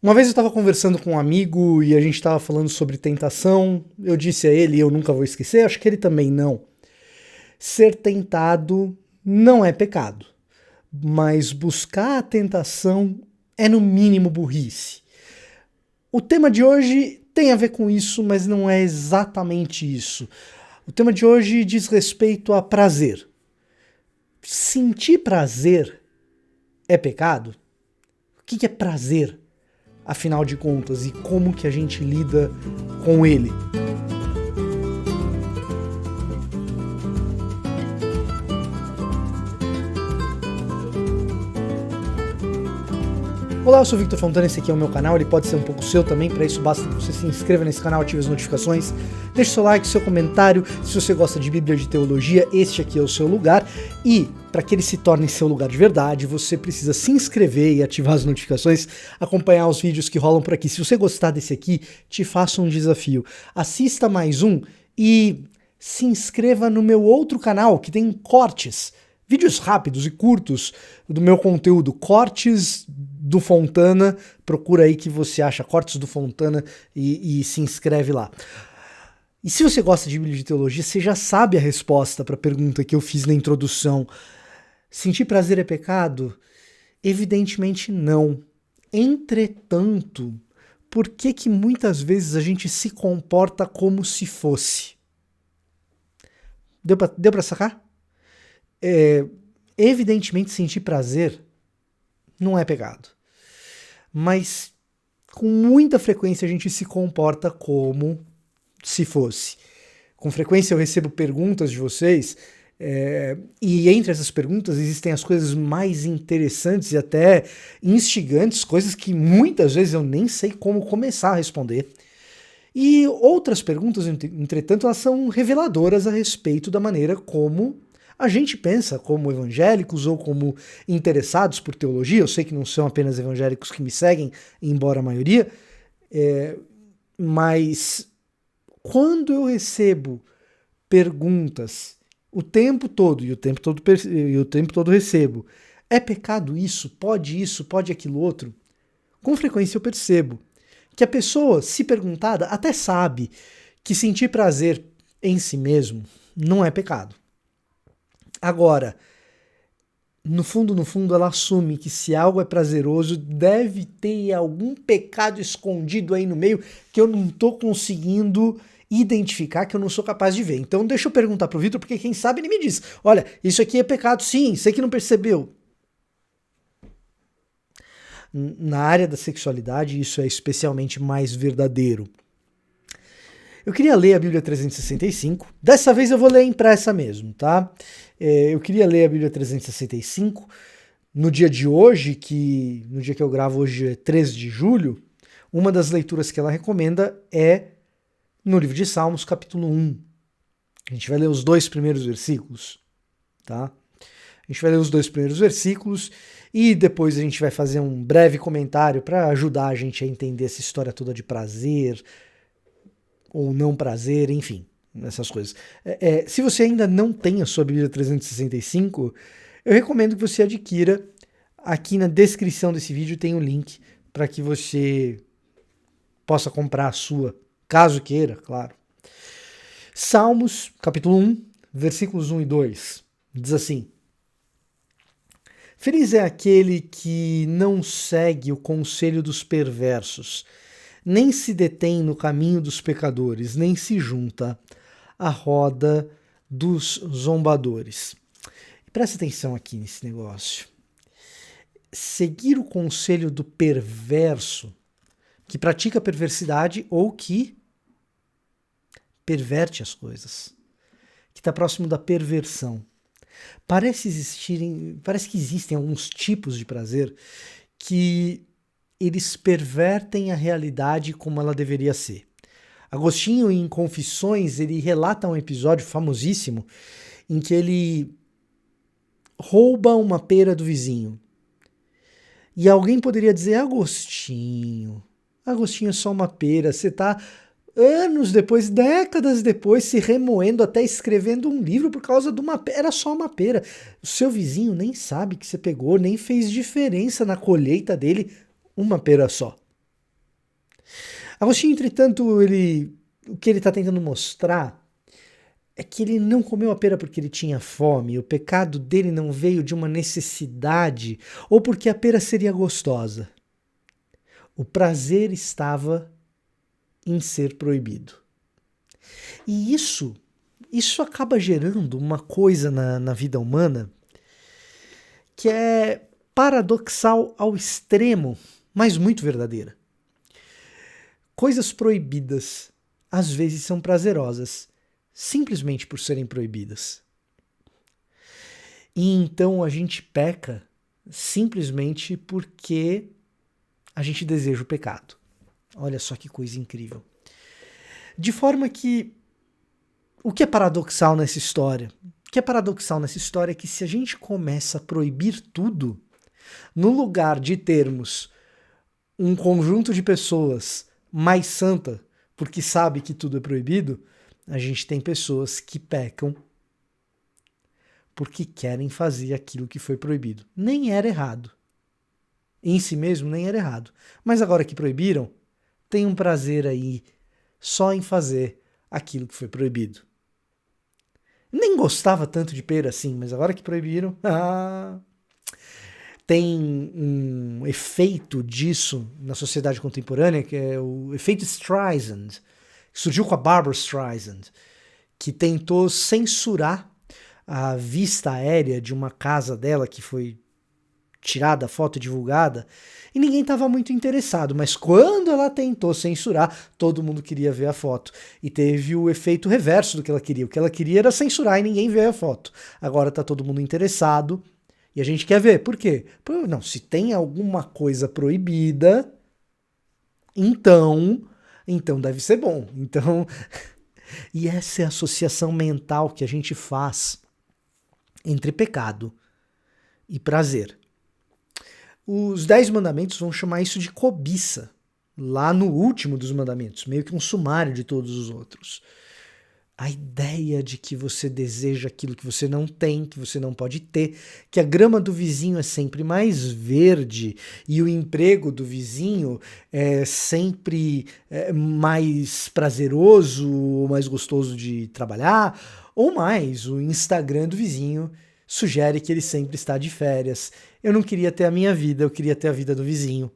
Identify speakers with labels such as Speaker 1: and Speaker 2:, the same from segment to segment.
Speaker 1: Uma vez eu estava conversando com um amigo e a gente estava falando sobre tentação. Eu disse a ele, e eu nunca vou esquecer, acho que ele também não. Ser tentado não é pecado, mas buscar a tentação é no mínimo burrice. O tema de hoje tem a ver com isso, mas não é exatamente isso. O tema de hoje diz respeito a prazer. Sentir prazer é pecado? O que é prazer, afinal de contas, e como que a gente lida com ele? Olá, eu sou o Victor Fontana, esse aqui é o meu canal, ele pode ser um pouco seu também, para isso basta que você se inscreva nesse canal, ative as notificações, deixe seu like, seu comentário, se você gosta de Bíblia, de teologia, este aqui é o seu lugar, e para que ele se torne seu lugar de verdade, você precisa se inscrever e ativar as notificações, acompanhar os vídeos que rolam por aqui. Se você gostar desse aqui, te faço um desafio, assista mais um e se inscreva no meu outro canal, que tem cortes, vídeos rápidos e curtos do meu conteúdo, Cortes do Fontana, procura aí que você acha Cortes do Fontana e se inscreve lá. E se você gosta de Bíblia de teologia, você já sabe a resposta para a pergunta que eu fiz na introdução. Sentir prazer é pecado? Evidentemente não. Entretanto, por que muitas vezes a gente se comporta como se fosse? Deu para sacar? Evidentemente sentir prazer não é pecado, mas com muita frequência a gente se comporta como se fosse. Com frequência eu recebo perguntas de vocês e entre essas perguntas existem as coisas mais interessantes e até instigantes, coisas que muitas vezes eu nem sei como começar a responder. E outras perguntas, entretanto, elas são reveladoras a respeito da maneira como a gente pensa como evangélicos ou como interessados por teologia. Eu sei que não são apenas evangélicos que me seguem, embora a maioria, mas quando eu recebo perguntas o tempo todo, e o tempo todo recebo, é pecado isso, pode aquilo outro? Com frequência eu percebo que a pessoa, se perguntada, até sabe que sentir prazer em si mesmo não é pecado. Agora, no fundo, ela assume que se algo é prazeroso, deve ter algum pecado escondido aí no meio que eu não estou conseguindo identificar, que eu não sou capaz de ver. Então deixa eu perguntar pro Vitor, porque quem sabe ele me diz, olha, isso aqui é pecado sim, sei que não percebeu. Na área da sexualidade, isso é especialmente mais verdadeiro. Eu queria ler a Bíblia 365, dessa vez eu vou ler impressa mesmo, tá? Eu queria ler a Bíblia 365 no dia de hoje, no dia que eu gravo hoje é 13 de julho, uma das leituras que ela recomenda é no livro de Salmos, capítulo 1. A gente vai ler os 2 primeiros versículos, tá? A gente vai ler os 2 primeiros versículos e depois a gente vai fazer um breve comentário para ajudar a gente a entender essa história toda de prazer ou não prazer, enfim, essas coisas. Se você ainda não tem a sua Bíblia 365, eu recomendo que você adquira. Aqui na descrição desse vídeo tem um link para que você possa comprar a sua, caso queira, claro. Salmos, capítulo 1, versículos 1 e 2, diz assim: Feliz é aquele que não segue o conselho dos perversos, nem se detém no caminho dos pecadores, nem se junta à roda dos zombadores. E presta atenção aqui nesse negócio. Seguir o conselho do perverso, que pratica perversidade ou que perverte as coisas, que está próximo da perversão. Parece que existem alguns tipos de prazer que eles pervertem a realidade como ela deveria ser. Agostinho, em Confissões, ele relata um episódio famosíssimo em que ele rouba uma pera do vizinho. E alguém poderia dizer, Agostinho é só uma pera, você está anos depois, décadas depois, se remoendo, até escrevendo um livro por causa de uma pera. Era só uma pera. O seu vizinho nem sabe que você pegou, nem fez diferença na colheita dele, uma pera só. Agostinho, entretanto, o que ele está tentando mostrar é que ele não comeu a pera porque ele tinha fome, o pecado dele não veio de uma necessidade ou porque a pera seria gostosa. O prazer estava em ser proibido. E isso acaba gerando uma coisa na vida humana que é paradoxal ao extremo, mas muito verdadeira. Coisas proibidas às vezes são prazerosas, simplesmente por serem proibidas. E então a gente peca simplesmente porque a gente deseja o pecado. Olha só que coisa incrível. De forma que o que é paradoxal nessa história? O que é paradoxal nessa história é que se a gente começa a proibir tudo, no lugar de termos um conjunto de pessoas mais santa, porque sabe que tudo é proibido, a gente tem pessoas que pecam porque querem fazer aquilo que foi proibido. Nem era errado. Em si mesmo nem era errado. Mas agora que proibiram, tem um prazer aí só em fazer aquilo que foi proibido. Nem gostava tanto de pera assim, mas agora que proibiram, tem um efeito disso na sociedade contemporânea, que é o efeito Streisand, que surgiu com a Barbra Streisand, que tentou censurar a vista aérea de uma casa dela que foi tirada a foto e divulgada, e ninguém estava muito interessado, mas quando ela tentou censurar, todo mundo queria ver a foto, e teve o efeito reverso do que ela queria. O que ela queria era censurar e ninguém vê a foto. Agora está todo mundo interessado e a gente quer ver. Por quê? Não, se tem alguma coisa proibida, então deve ser bom. Então, e essa é a associação mental que a gente faz entre pecado e prazer. Os 10 mandamentos vão chamar isso de cobiça, lá no último dos mandamentos, meio que um sumário de todos os outros. A ideia de que você deseja aquilo que você não tem, que você não pode ter, que a grama do vizinho é sempre mais verde e o emprego do vizinho é sempre mais prazeroso, mais gostoso de trabalhar, ou mais, o Instagram do vizinho sugere que ele sempre está de férias. Eu não queria ter a minha vida, eu queria ter a vida do vizinho.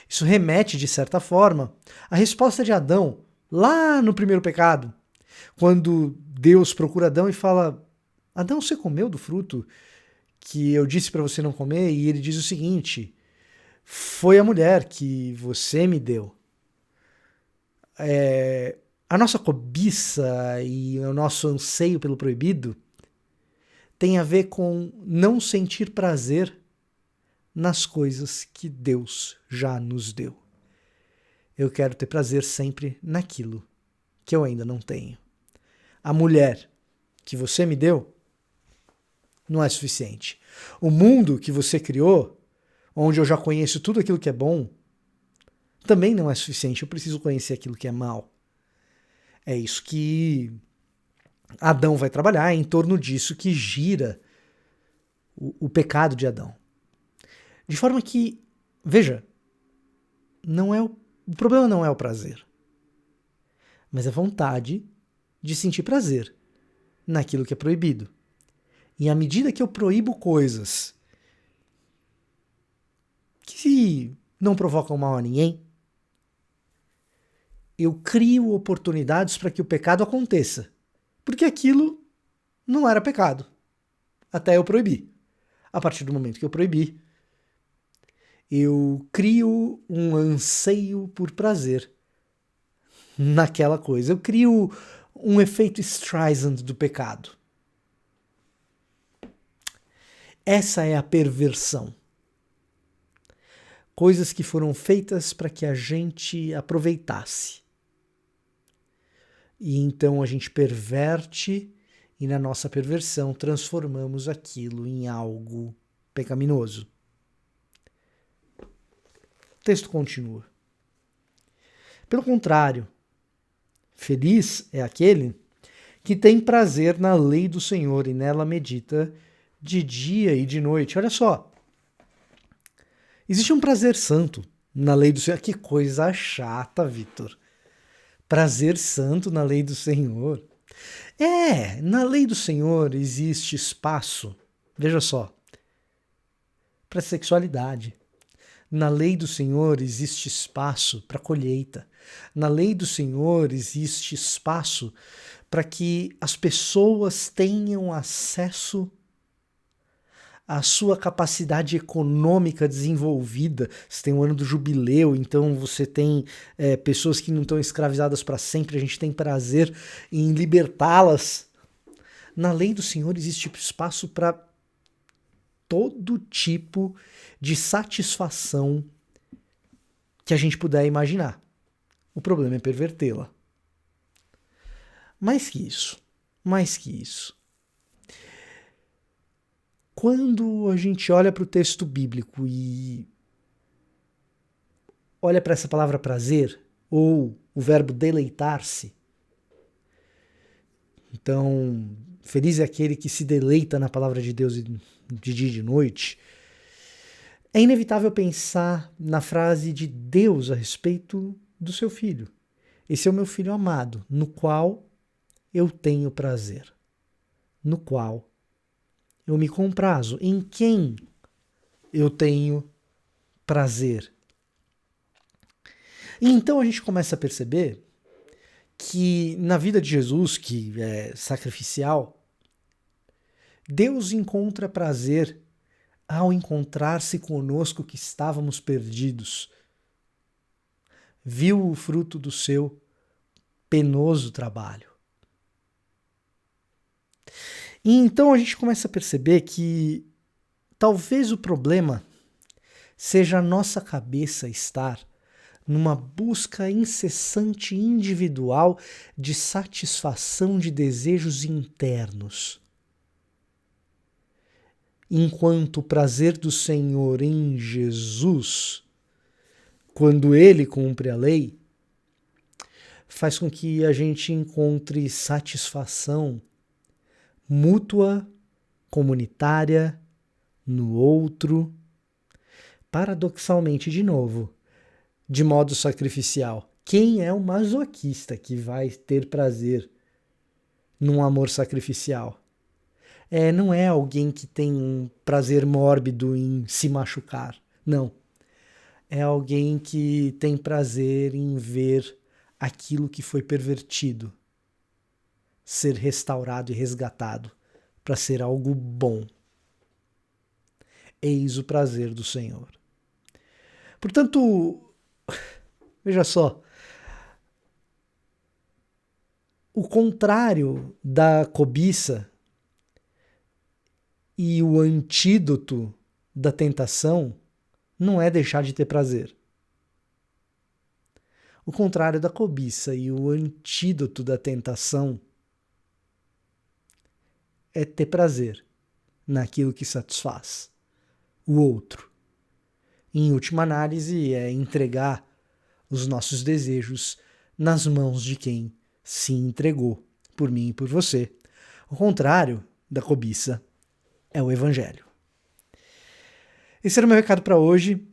Speaker 1: Isso remete, de certa forma, à resposta de Adão, lá no primeiro pecado, quando Deus procura Adão e fala: Adão, você comeu do fruto que eu disse para você não comer? E ele diz o seguinte: foi a mulher que você me deu. A nossa cobiça e o nosso anseio pelo proibido tem a ver com não sentir prazer nas coisas que Deus já nos deu. Eu quero ter prazer sempre naquilo que eu ainda não tenho. A mulher que você me deu não é suficiente. O mundo que você criou, onde eu já conheço tudo aquilo que é bom, também não é suficiente. Eu preciso conhecer aquilo que é mal. É isso que Adão vai trabalhar, é em torno disso que gira o pecado de Adão. De forma que, veja, o problema não é o prazer, mas a vontade de sentir prazer naquilo que é proibido. E à medida que eu proíbo coisas que não provocam mal a ninguém, eu crio oportunidades para que o pecado aconteça. Porque aquilo não era pecado, até eu proibir. A partir do momento que eu proibi, eu crio um anseio por prazer naquela coisa. Eu crio um efeito Streisand do pecado. Essa é a perversão. Coisas que foram feitas para que a gente aproveitasse. E então a gente perverte e na nossa perversão transformamos aquilo em algo pecaminoso. O texto continua. Pelo contrário, feliz é aquele que tem prazer na lei do Senhor e nela medita de dia e de noite. Olha só, existe um prazer santo na lei do Senhor. Que coisa chata, Vitor. Prazer santo na lei do Senhor. Na lei do Senhor existe espaço, veja só, para sexualidade. Na lei do Senhor existe espaço para colheita. Na lei do Senhor existe espaço para que as pessoas tenham acesso à sua capacidade econômica desenvolvida. Você tem o ano do jubileu, então você tem pessoas que não estão escravizadas para sempre, a gente tem prazer em libertá-las. Na lei do Senhor existe espaço para todo tipo de satisfação que a gente puder imaginar. O problema é pervertê-la. Mais que isso. Quando a gente olha para o texto bíblico e olha para essa palavra prazer, ou o verbo deleitar-se, então, feliz é aquele que se deleita na palavra de Deus de dia e de noite, é inevitável pensar na frase de Deus a respeito do seu filho. Esse é o meu filho amado, no qual eu tenho prazer, no qual eu me comprazo, em quem eu tenho prazer. E então a gente começa a perceber que na vida de Jesus, que é sacrificial, Deus encontra prazer ao encontrar-se conosco que estávamos perdidos. Viu o fruto do seu penoso trabalho. E então a gente começa a perceber que talvez o problema seja a nossa cabeça estar numa busca incessante e individual de satisfação de desejos internos. Enquanto o prazer do Senhor em Jesus, quando Ele cumpre a lei, faz com que a gente encontre satisfação mútua, comunitária, no outro, paradoxalmente de novo, de modo sacrificial. Quem é o masoquista que vai ter prazer num amor sacrificial? Não é alguém que tem um prazer mórbido em se machucar, não. É alguém que tem prazer em ver aquilo que foi pervertido ser restaurado e resgatado para ser algo bom. Eis o prazer do Senhor. Portanto, veja só, o contrário da cobiça e o antídoto da tentação não é deixar de ter prazer. O contrário da cobiça e o antídoto da tentação é ter prazer naquilo que satisfaz o outro. Em última análise, é entregar os nossos desejos nas mãos de quem se entregou por mim e por você. O contrário da cobiça é o Evangelho. Esse era o meu recado para hoje.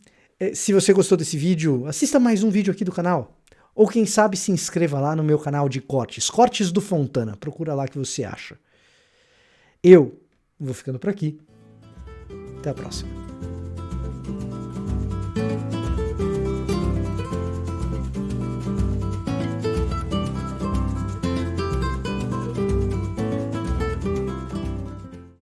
Speaker 1: Se você gostou desse vídeo, assista mais um vídeo aqui do canal. Ou quem sabe se inscreva lá no meu canal de cortes. Cortes do Fontana. Procura lá que você acha. Eu vou ficando por aqui. Até a próxima.